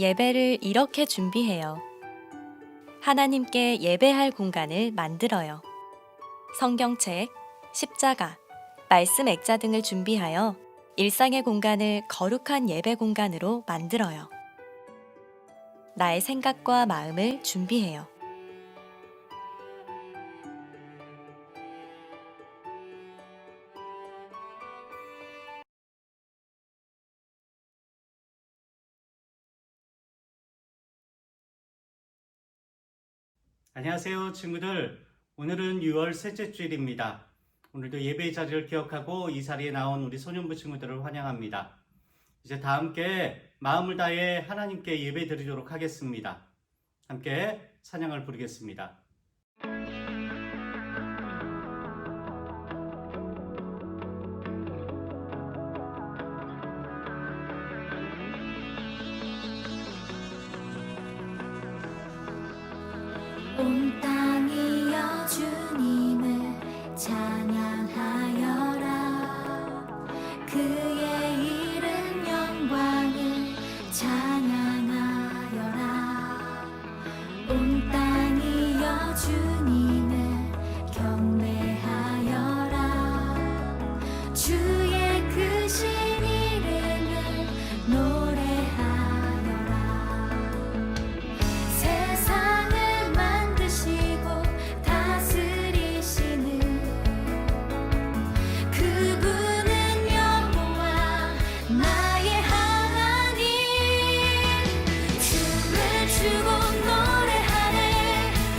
예배를 이렇게 준비해요. 하나님께 예배할 공간을 만들어요. 성경책, 십자가, 말씀 액자 등을 준비하여 일상의 공간을 거룩한 예배 공간으로 만들어요. 나의 생각과 마음을 준비해요. 안녕하세요, 친구들. 오늘은 6월 셋째 주일입니다. 오늘도 예배의 자리를 기억하고 이 자리에 나온 우리 소년부 친구들을 환영합니다. 이제 다 함께 마음을 다해 하나님께 예배 드리도록 하겠습니다. 함께 찬양을 부르겠습니다. 온 땅이여 주님을 찬양하여라. 그의 이름 영광을 찬양하여라. 온 땅이여 주님을 경배하여라. 주의 크신 이름을 노래하여라. 세상을 다스리시는 그분은 여호와 나의 하나님. 춤을 추고 노래하네.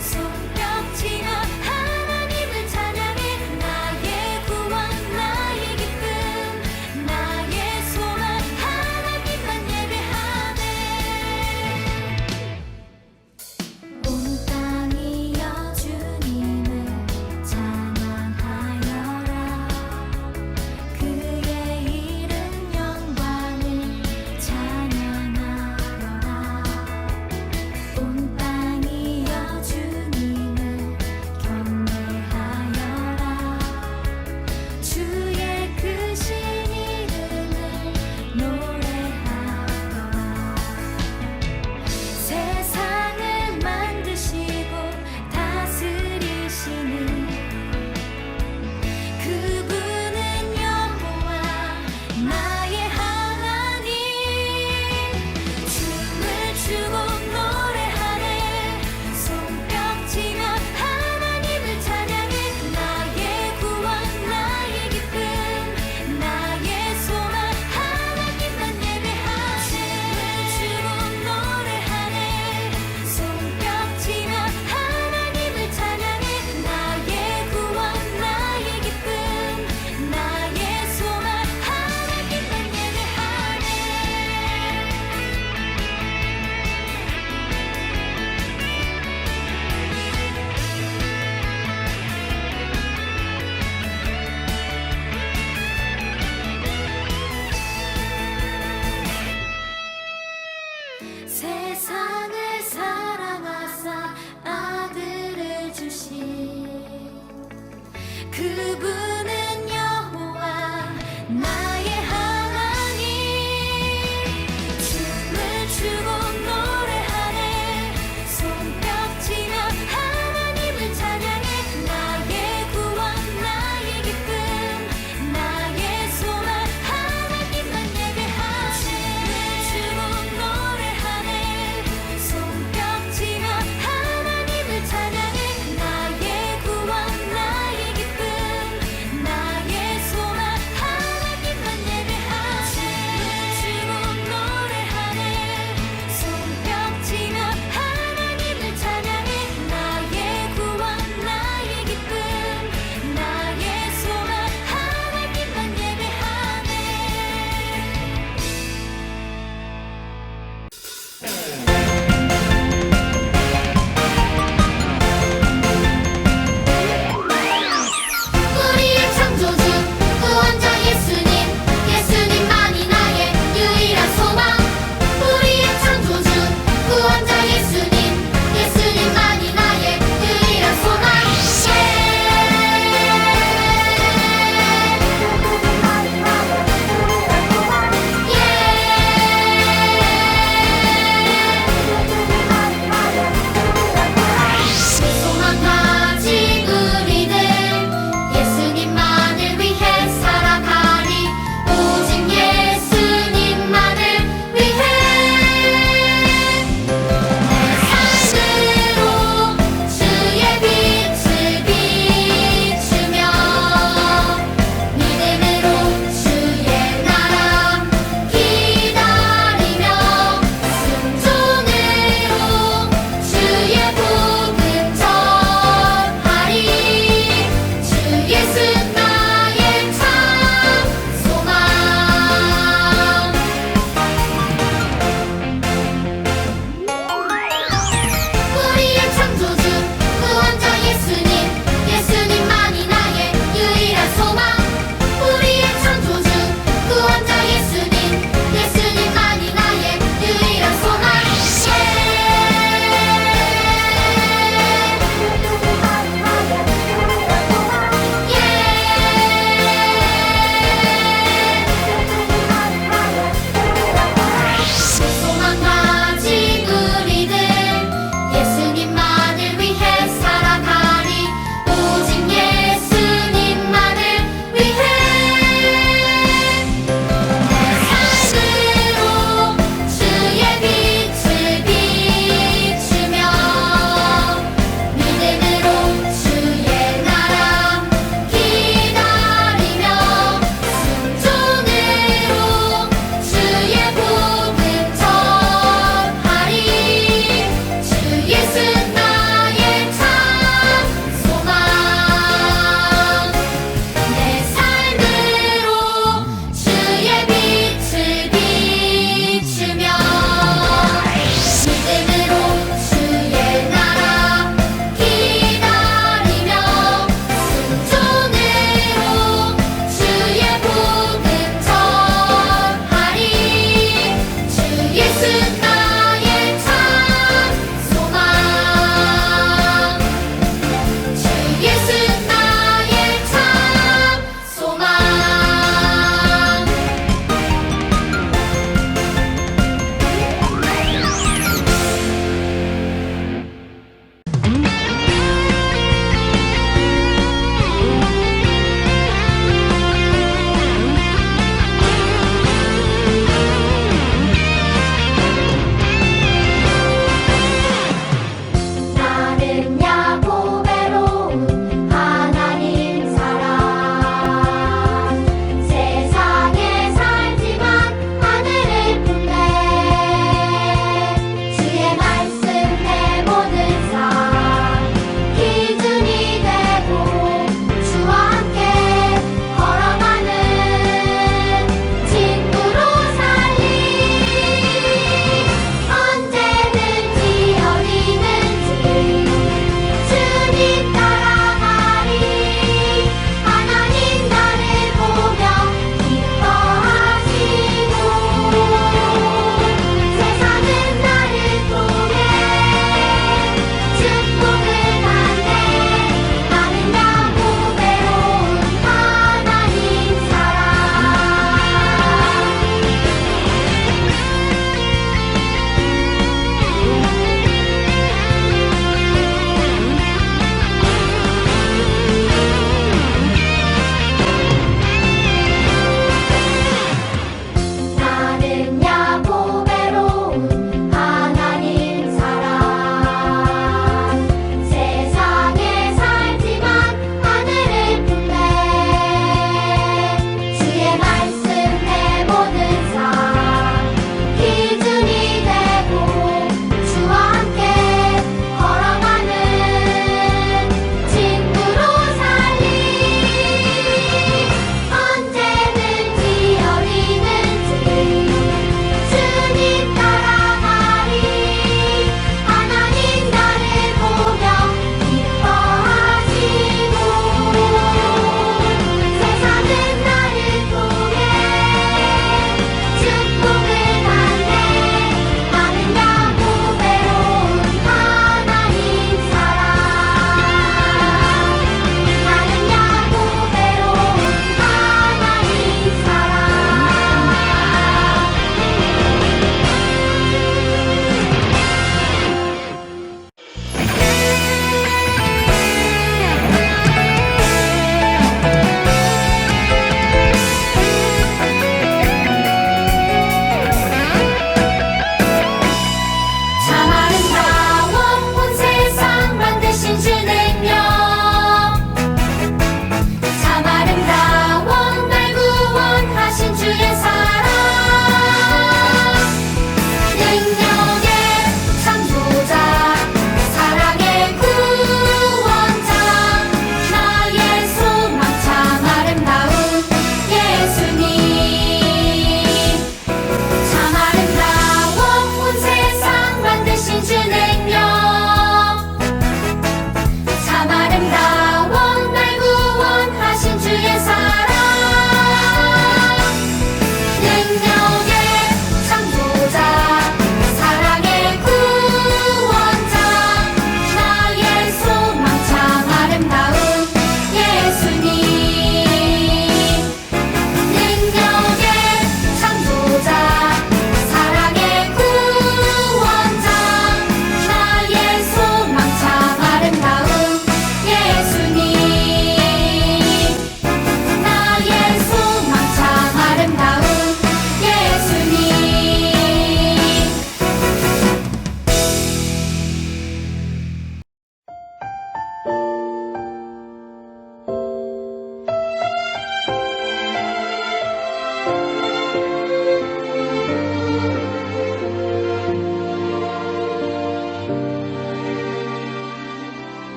손뼉치며 하나님을 찬양해. 나의 구원 나의 기쁨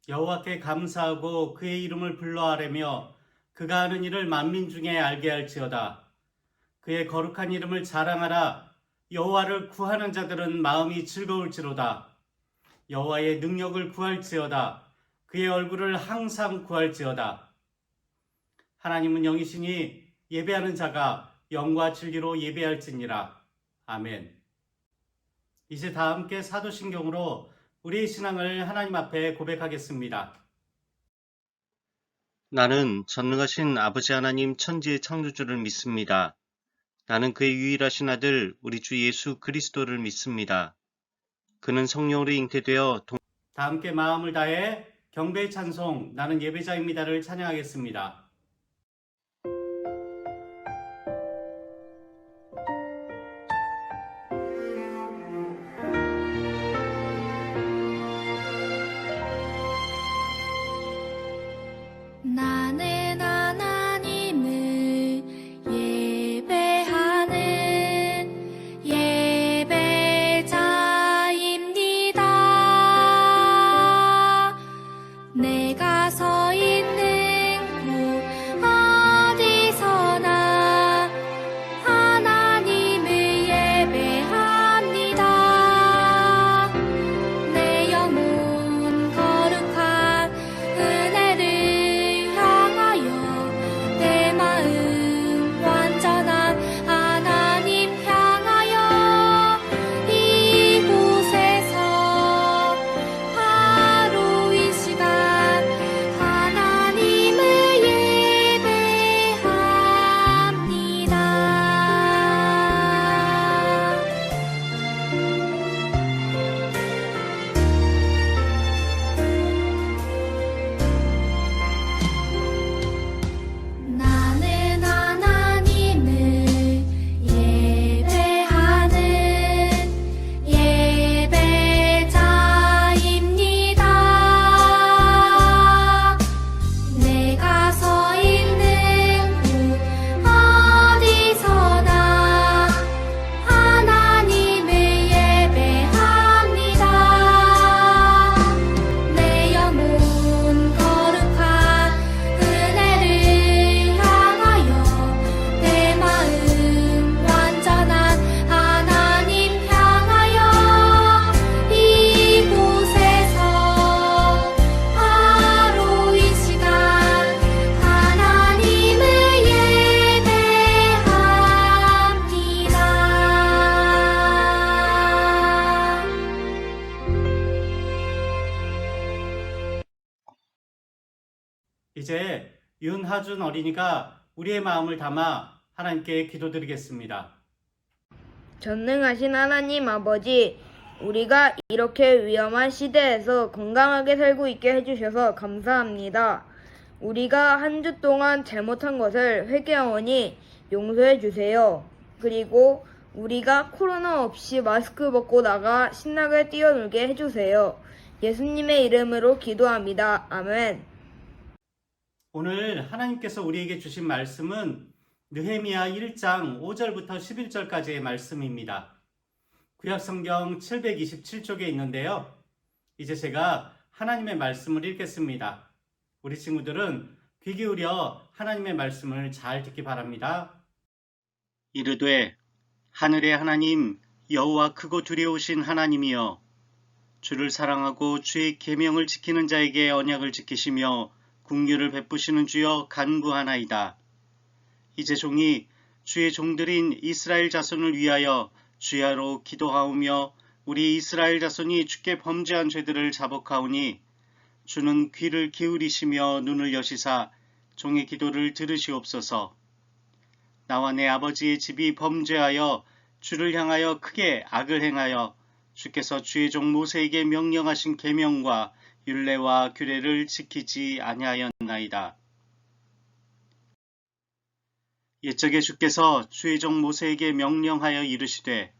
여호와께 감사하고 그의 이름을 불러아뢰며 그가 하는 일을 만민 중에 알게 할지어다. 그의 거룩한 이름을 자랑하라. 여호와를 구하는 자들은 마음이 즐거울지로다. 여호와의 능력을 구할지어다. 그의 얼굴을 항상 구할지어다. 하나님은 영이시니 예배하는 자가 영과 진리로 예배할지니라. 아멘. 이제 다 함께 사도신경으로 우리의 신앙을 하나님 앞에 고백하겠습니다. 나는 전능하신 아버지 하나님 천지의 창조주를 믿습니다. 나는 그의 유일하신 아들 우리 주 예수 그리스도를 믿습니다. 그는 성령으로 잉태되어 다 함께 마음을 다해 경배의 찬송 나는 예배자입니다를 찬양하겠습니다. 나는 하나님을 예배하는 예배자입니다. 내가 서 있는 곳 어디서나 하나님을 예배합니다. 내 영혼 거룩한 은혜를 향하여 내 마음 완전한 하나님 향하여 이곳에서 바로 이 시간 하나님을 예배합니다. 나는 하나님을 예배하는 예배자입니다. 내가 서 있는 곳 어디서나 하나님을 예배합니다. 내 영혼 거룩한 은혜를 향하여 내 마음 완전한 하나님 향하여 이곳에서 바로 이 시간 하나님을 예배합니다. 이제 윤하준 어린이가 우리의 마음을 담아 하나님께 기도드리겠습니다. 전능하신 하나님 아버지, 우리가 이렇게 위험한 시대에서 건강하게 살고 있게 해주셔서 감사합니다. 우리가 한 주 동안 잘못한 것을 회개하오니 용서해 주세요. 그리고 우리가 코로나 없이 마스크 벗고 나가 신나게 뛰어놀게 해주세요. 예수님의 이름으로 기도합니다. 아멘. 오늘 하나님께서 우리에게 주신 말씀은 느헤미야 1장 5절부터 11절까지의 말씀입니다. 구약성경 727쪽에 있는데요. 이제 제가 하나님의 말씀을 읽겠습니다. 우리 친구들은 귀 기울여 하나님의 말씀을 잘 듣기 바랍니다. 이르되 하늘의 하나님 여호와 크고 두려우신 하나님이여, 주를 사랑하고 주의 계명을 지키는 자에게 언약을 지키시며 긍휼을 베푸시는 주여 간구하나이다. 이제 종이 주의 종들인 이스라엘 자손을 위하여 주야로 기도하오며 우리 이스라엘 자손이 주께 범죄한 죄들을 자복하오니 주는 귀를 기울이시며 눈을 여시사 종의 기도를 들으시옵소서. 나와 내 아버지의 집이 범죄하여 주를 향하여 크게 악을 행하여 주께서 주의 종 모세에게 명령하신 계명과 율례와 규례를 지키지 아니하였나이다. 옛적에 주께서 주의 종 모세에게 명령하여 이르시되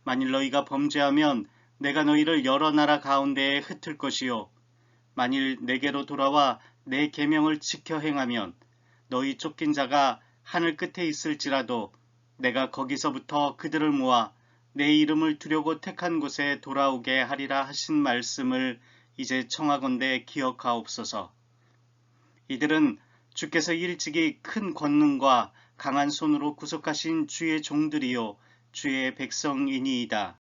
만일 너희가 범죄하면 내가 너희를 여러 나라 가운데에 흩을 것이요 만일 내게로 돌아와 내 계명을 지켜 행하면 너희 쫓긴 자가 하늘 끝에 있을지라도 내가 거기서부터 그들을 모아 내 이름을 두려고 택한 곳에 돌아오게 하리라 하신 말씀을 이제 청하건대 기억하옵소서. 이들은 주께서 일찍이 큰 권능과 강한 손으로 구속하신 주의 종들이요 주의 백성이니이다.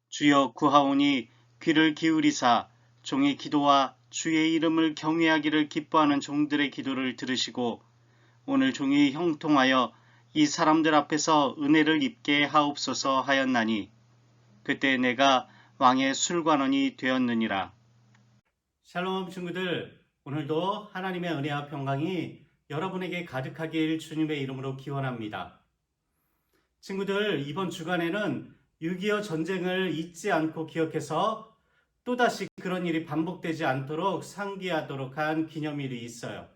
주여 구하오니 귀를 기울이사 종의 기도와 주의 이름을 경외하기를 기뻐하는 종들의 기도를 들으시고 오늘 종이 형통하여 이 사람들 앞에서 은혜를 입게 하옵소서 하였나니 그때 내가 왕의 술관원이 되었느니라. 샬롬 친구들, 오늘도 하나님의 은혜와 평강이 여러분에게 가득하길 주님의 이름으로 기원합니다. 친구들, 이번 주간에는 6.25 전쟁을 잊지 않고 기억해서 또다시 그런 일이 반복되지 않도록 상기하도록 한 기념일이 있어요.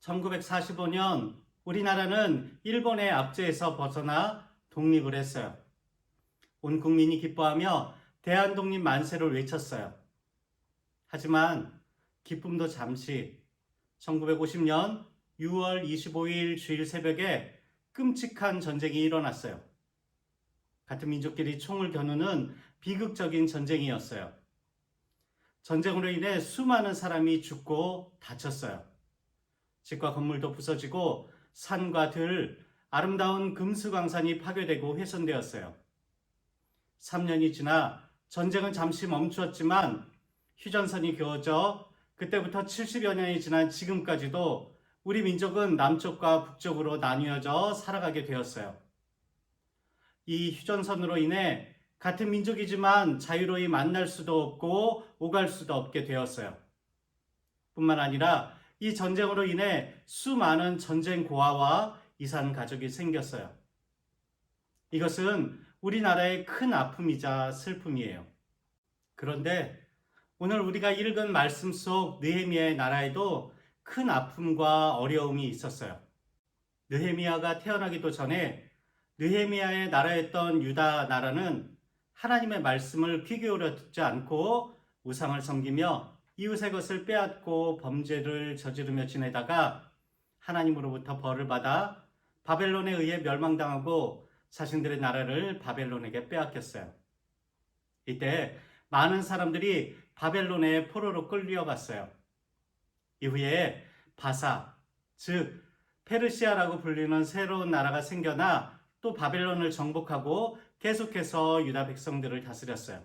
1945년 우리나라는 일본의 압제에서 벗어나 독립을 했어요. 온 국민이 기뻐하며 대한독립 만세를 외쳤어요. 하지만 기쁨도 잠시 1950년 6월 25일 주일 새벽에 끔찍한 전쟁이 일어났어요. 같은 민족끼리 총을 겨누는 비극적인 전쟁이었어요. 전쟁으로 인해 수많은 사람이 죽고 다쳤어요. 집과 건물도 부서지고 산과 들, 아름다운 금수강산이 파괴되고 훼손되었어요. 3년이 지나 전쟁은 잠시 멈추었지만 휴전선이 그어져 그때부터 70여 년이 지난 지금까지도 우리 민족은 남쪽과 북쪽으로 나뉘어져 살아가게 되었어요. 이 휴전선으로 인해 같은 민족이지만 자유로이 만날 수도 없고 오갈 수도 없게 되었어요. 뿐만 아니라 이 전쟁으로 인해 수많은 전쟁 고아와 이산 가족이 생겼어요. 이것은 우리나라의 큰 아픔이자 슬픔이에요. 그런데 오늘 우리가 읽은 말씀 속 느헤미야의 나라에도 큰 아픔과 어려움이 있었어요. 느헤미야가 태어나기도 전에 느헤미야의 나라였던 유다 나라는 하나님의 말씀을 귀 기울여 듣지 않고 우상을 섬기며 이웃의 것을 빼앗고 범죄를 저지르며 지내다가 하나님으로부터 벌을 받아 바벨론에 의해 멸망당하고 자신들의 나라를 바벨론에게 빼앗겼어요. 이때 많은 사람들이 바벨론의 포로로 끌려갔어요. 이후에 바사, 즉 페르시아라고 불리는 새로운 나라가 생겨나 또 바벨론을 정복하고 계속해서 유다 백성들을 다스렸어요.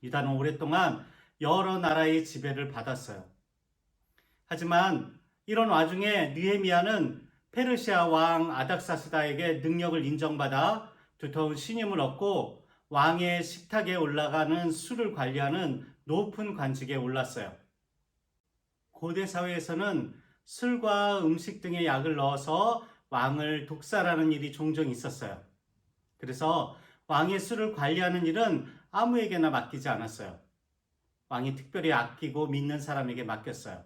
유다는 오랫동안 여러 나라의 지배를 받았어요. 하지만 이런 와중에 느헤미야는 페르시아 왕 아닥사스다에게 능력을 인정받아 두터운 신임을 얻고 왕의 식탁에 올라가는 술을 관리하는 높은 관직에 올랐어요. 고대 사회에서는 술과 음식 등의 약을 넣어서 왕을 독살하는 일이 종종 있었어요. 그래서 왕의 술을 관리하는 일은 아무에게나 맡기지 않았어요. 왕이 특별히 아끼고 믿는 사람에게 맡겼어요.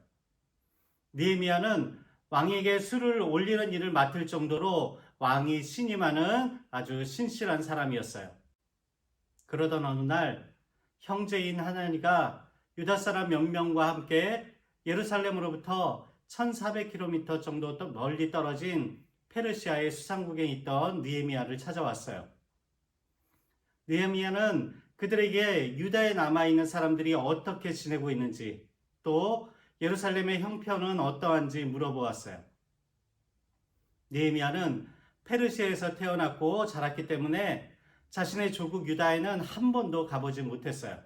느헤미야는 왕에게 술을 올리는 일을 맡을 정도로 왕이 신임하는 아주 신실한 사람이었어요. 그러던 어느 날 형제인 하나니가 유다 사람 몇 명과 함께 예루살렘으로부터 1400km 정도 멀리 떨어진 페르시아의 수상국에 있던 느헤미야를 찾아왔어요. 느헤미야는 그들에게 유다에 남아있는 사람들이 어떻게 지내고 있는지 또 예루살렘의 형편은 어떠한지 물어보았어요. 느헤미야는 페르시아에서 태어났고 자랐기 때문에 자신의 조국 유다에는 한 번도 가보지 못했어요.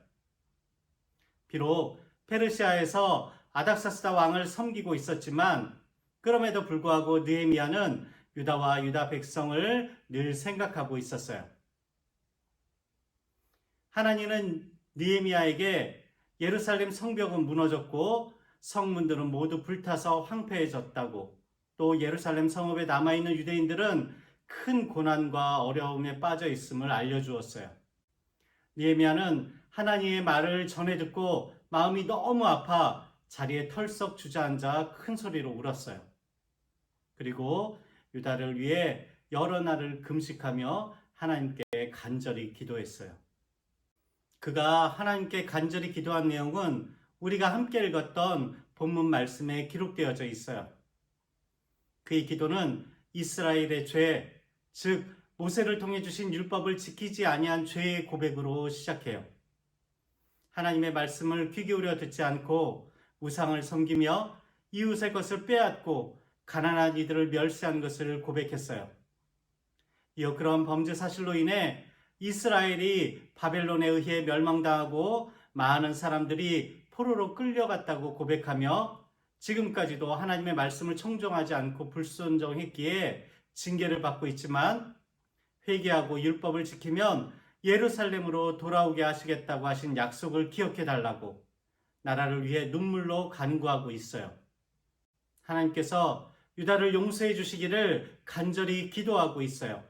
비록 페르시아에서 아닥사스다 왕을 섬기고 있었지만 그럼에도 불구하고 느헤미야는 유다와 유다 백성을 늘 생각하고 있었어요. 하나님은 느헤미야에게 예루살렘 성벽은 무너졌고 성문들은 모두 불타서 황폐해졌다고, 또 예루살렘 성읍에 남아있는 유대인들은 큰 고난과 어려움에 빠져 있음을 알려주었어요. 느헤미야는 하나님의 말을 전해 듣고 마음이 너무 아파 자리에 털썩 주저앉아 큰 소리로 울었어요. 그리고 유다를 위해 여러 날을 금식하며 하나님께 간절히 기도했어요. 그가 하나님께 간절히 기도한 내용은 우리가 함께 읽었던 본문 말씀에 기록되어져 있어요. 그의 기도는 이스라엘의 죄, 즉 모세를 통해 주신 율법을 지키지 아니한 죄의 고백으로 시작해요. 하나님의 말씀을 귀 기울여 듣지 않고 우상을 섬기며 이웃의 것을 빼앗고 가난한 이들을 멸시한 것을 고백했어요. 이어 그런 범죄 사실로 인해 이스라엘이 바벨론에 의해 멸망당하고 많은 사람들이 포로로 끌려갔다고 고백하며 지금까지도 하나님의 말씀을 청종하지 않고 불순종했기에 징계를 받고 있지만 회개하고 율법을 지키면 예루살렘으로 돌아오게 하시겠다고 하신 약속을 기억해 달라고 나라를 위해 눈물로 간구하고 있어요. 하나님께서 유다를 용서해 주시기를 간절히 기도하고 있어요.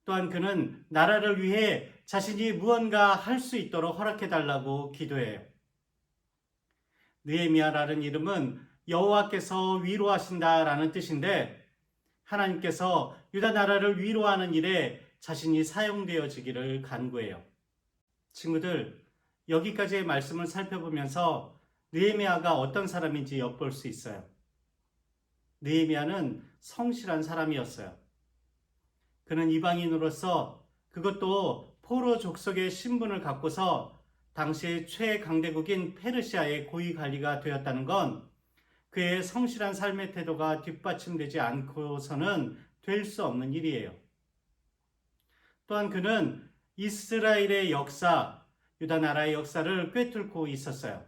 또한 그는 나라를 위해 자신이 무언가 할 수 있도록 허락해 달라고 기도해요. 느헤미야라는 이름은 여호와께서 위로하신다라는 뜻인데 하나님께서 유다 나라를 위로하는 일에 자신이 사용되어지기를 간구해요. 친구들, 여기까지의 말씀을 살펴보면서 느헤미야가 어떤 사람인지 엿볼 수 있어요. 느헤미야는 성실한 사람이었어요. 그는 이방인으로서 그것도 포로 족속의 신분을 갖고서 당시의 최강대국인 페르시아의 고위 관리가 되었다는 건 그의 성실한 삶의 태도가 뒷받침되지 않고서는 될 수 없는 일이에요. 또한 그는 이스라엘의 역사, 유다 나라의 역사를 꿰뚫고 있었어요.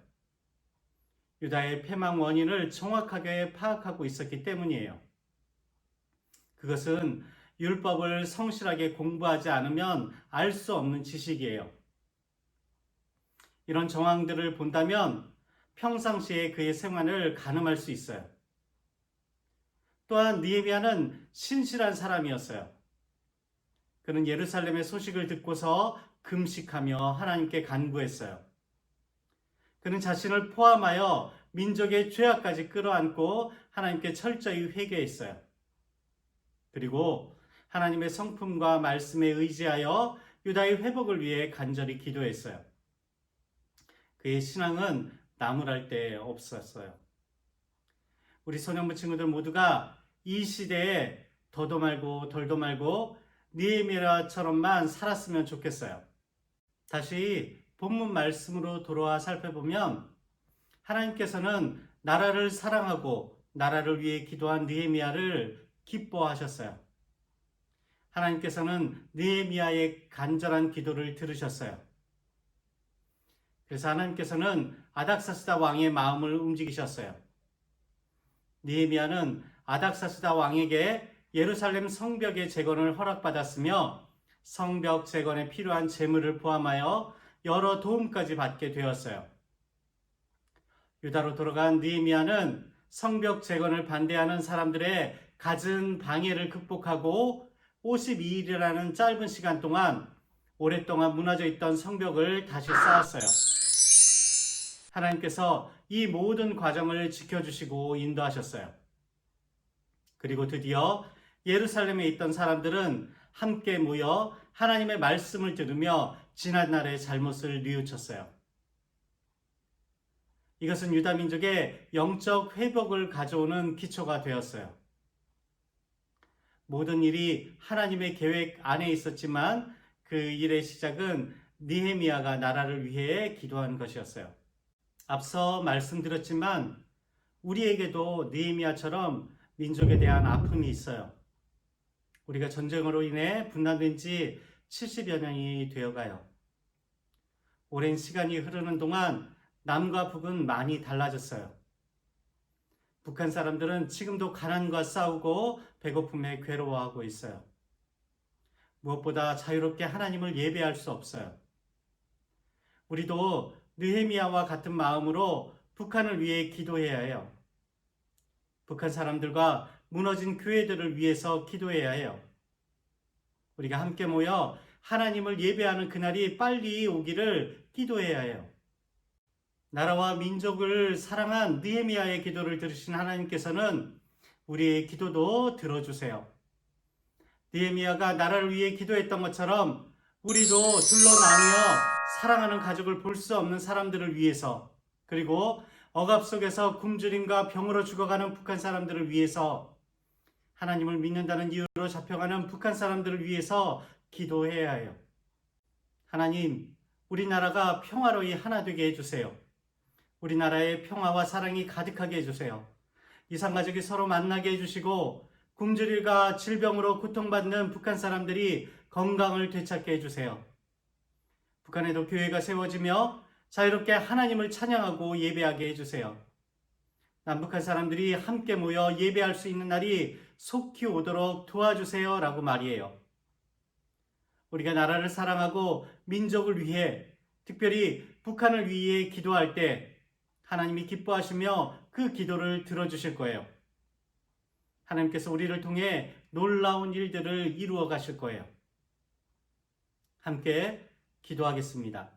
유다의 패망 원인을 정확하게 파악하고 있었기 때문이에요. 그것은 율법을 성실하게 공부하지 않으면 알 수 없는 지식이에요. 이런 정황들을 본다면 평상시에 그의 생활을 가늠할 수 있어요. 또한 느헤미야는 신실한 사람이었어요. 그는 예루살렘의 소식을 듣고서 금식하며 하나님께 간구했어요. 그는 자신을 포함하여 민족의 죄악까지 끌어안고 하나님께 철저히 회개했어요. 그리고 하나님의 성품과 말씀에 의지하여 유다의 회복을 위해 간절히 기도했어요. 그의 신앙은 나무랄 데 없었어요. 우리 소년부 친구들 모두가 이 시대에 더도 말고 덜도 말고 느헤미야처럼만 살았으면 좋겠어요. 다시 본문 말씀으로 돌아와 살펴보면 하나님께서는 나라를 사랑하고 나라를 위해 기도한 느헤미야를 기뻐하셨어요. 하나님께서는 느헤미야의 간절한 기도를 들으셨어요. 그래서 하나님께서는 아닥사스다 왕의 마음을 움직이셨어요. 느헤미야는 아닥사스다 왕에게 예루살렘 성벽의 재건을 허락받았으며 성벽 재건에 필요한 재물을 포함하여 여러 도움까지 받게 되었어요. 유다로 돌아간 느헤미야는 성벽 재건을 반대하는 사람들의 갖은 방해를 극복하고 52일이라는 짧은 시간 동안 오랫동안 무너져 있던 성벽을 다시 쌓았어요. 하나님께서 이 모든 과정을 지켜주시고 인도하셨어요. 그리고 드디어 예루살렘에 있던 사람들은 함께 모여 하나님의 말씀을 들으며 지난날의 잘못을 뉘우쳤어요. 이것은 유다 민족의 영적 회복을 가져오는 기초가 되었어요. 모든 일이 하나님의 계획 안에 있었지만 그 일의 시작은 느헤미야가 나라를 위해 기도한 것이었어요. 앞서 말씀드렸지만 우리에게도 느헤미야처럼 민족에 대한 아픔이 있어요. 우리가 전쟁으로 인해 분단된 지 70여 년이 되어가요. 오랜 시간이 흐르는 동안 남과 북은 많이 달라졌어요. 북한 사람들은 지금도 가난과 싸우고 배고픔에 괴로워하고 있어요. 무엇보다 자유롭게 하나님을 예배할 수 없어요. 우리도 느헤미야와 같은 마음으로 북한을 위해 기도해야 해요. 북한 사람들과 무너진 교회들을 위해서 기도해야 해요. 우리가 함께 모여 하나님을 예배하는 그날이 빨리 오기를 기도해야 해요. 나라와 민족을 사랑한 느헤미야의 기도를 들으신 하나님께서는 우리의 기도도 들어주세요. 느헤미야가 나라를 위해 기도했던 것처럼 우리도 둘러 나누어 사랑하는 가족을 볼 수 없는 사람들을 위해서, 그리고 억압 속에서 굶주림과 병으로 죽어가는 북한 사람들을 위해서, 하나님을 믿는다는 이유로 잡혀가는 북한 사람들을 위해서 기도해야 해요. 하나님, 우리나라가 평화로이 하나 되게 해주세요. 우리나라에 평화와 사랑이 가득하게 해주세요. 이산가족이 서로 만나게 해주시고 굶주림과 질병으로 고통받는 북한 사람들이 건강을 되찾게 해주세요. 북한에도 교회가 세워지며 자유롭게 하나님을 찬양하고 예배하게 해주세요. 남북한 사람들이 함께 모여 예배할 수 있는 날이 속히 오도록 도와주세요 라고 말이에요. 우리가 나라를 사랑하고 민족을 위해, 특별히 북한을 위해 기도할 때 하나님이 기뻐하시며 그 기도를 들어주실 거예요. 하나님께서 우리를 통해 놀라운 일들을 이루어 가실 거예요. 함께 기도하겠습니다.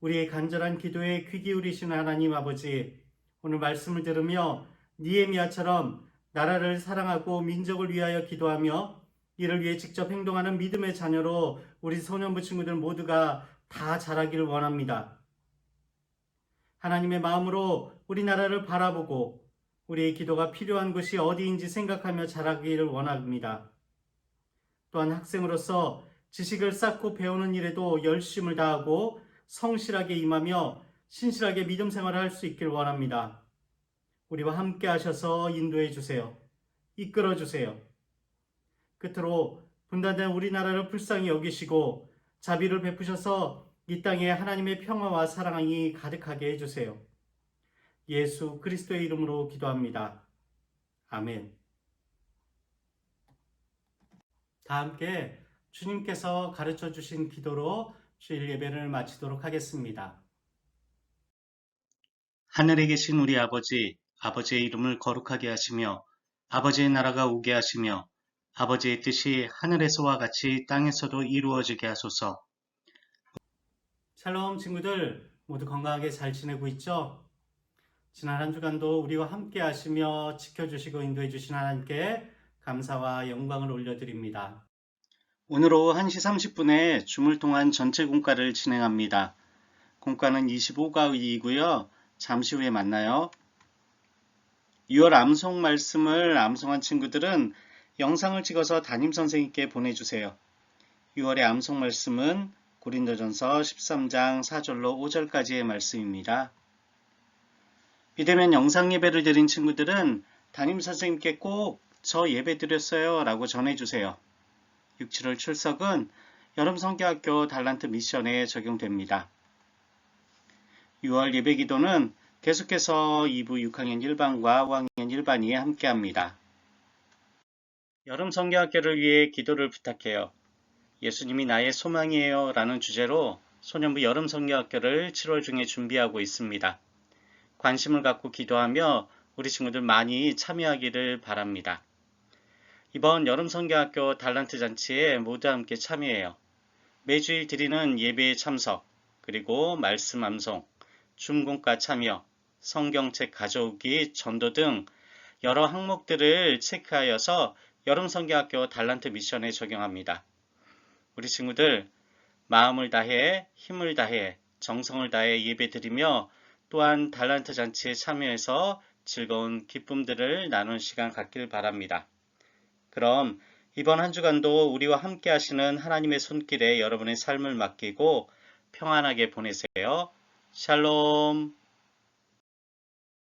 우리의 간절한 기도에 귀 기울이시는 하나님 아버지, 오늘 말씀을 들으며 니에미야처럼 나라를 사랑하고 민족을 위하여 기도하며 이를 위해 직접 행동하는 믿음의 자녀로 우리 소년부 친구들 모두가 다 자라기를 원합니다. 하나님의 마음으로 우리나라를 바라보고 우리의 기도가 필요한 곳이 어디인지 생각하며 자라기를 원합니다. 또한 학생으로서 지식을 쌓고 배우는 일에도 열심을 다하고 성실하게 임하며 신실하게 믿음 생활을 할 수 있길 원합니다. 우리와 함께 하셔서 인도해 주세요. 이끌어 주세요. 끝으로 분단된 우리나라를 불쌍히 여기시고 자비를 베푸셔서 이 땅에 하나님의 평화와 사랑이 가득하게 해주세요. 예수 그리스도의 이름으로 기도합니다. 아멘. 다 함께 주님께서 가르쳐 주신 기도로 주일 예배를 마치도록 하겠습니다. 하늘에 계신 우리 아버지, 아버지의 이름을 거룩하게 하시며 아버지의 나라가 오게 하시며 아버지의 뜻이 하늘에서와 같이 땅에서도 이루어지게 하소서. 샬롬 친구들, 모두 건강하게 잘 지내고 있죠? 지난 한 주간도 우리와 함께 하시며 지켜주시고 인도해 주신 하나님께 감사와 영광을 올려드립니다. 오늘 오후 1시 30분에 줌을 통한 전체 공과를 진행합니다. 공과는 25과이고요. 잠시 후에 만나요. 6월 암송 말씀을 암송한 친구들은 영상을 찍어서 담임선생님께 보내주세요. 6월의 암송 말씀은 고린도전서 13장 4절로 5절까지의 말씀입니다. 비대면 영상 예배를 드린 친구들은 담임선생님께 꼭 저 예배 드렸어요 라고 전해주세요. 6, 7월 출석은 여름성교학교 달란트 미션에 적용됩니다. 6월 예배기도는 계속해서 2부 6학년 1반과 5학년 1반이 함께합니다. 여름성교학교를 위해 기도를 부탁해요. 예수님이 나의 소망이에요 라는 주제로 소년부 여름성교학교를 7월 중에 준비하고 있습니다. 관심을 갖고 기도하며 우리 친구들 많이 참여하기를 바랍니다. 이번 여름성교학교 달란트 잔치에 모두 함께 참여해요. 매주일 드리는 예배에 참석, 그리고 말씀 암송, 줌공과 참여, 성경책 가져오기, 전도 등 여러 항목들을 체크하여서 여름성교학교 달란트 미션에 적용합니다. 우리 친구들 마음을 다해, 힘을 다해, 정성을 다해 예배드리며 또한 달란트 잔치에 참여해서 즐거운 기쁨들을 나눈 시간 갖길 바랍니다. 그럼 이번 한 주간도 우리와 함께 하시는 하나님의 손길에 여러분의 삶을 맡기고 평안하게 보내세요. 샬롬.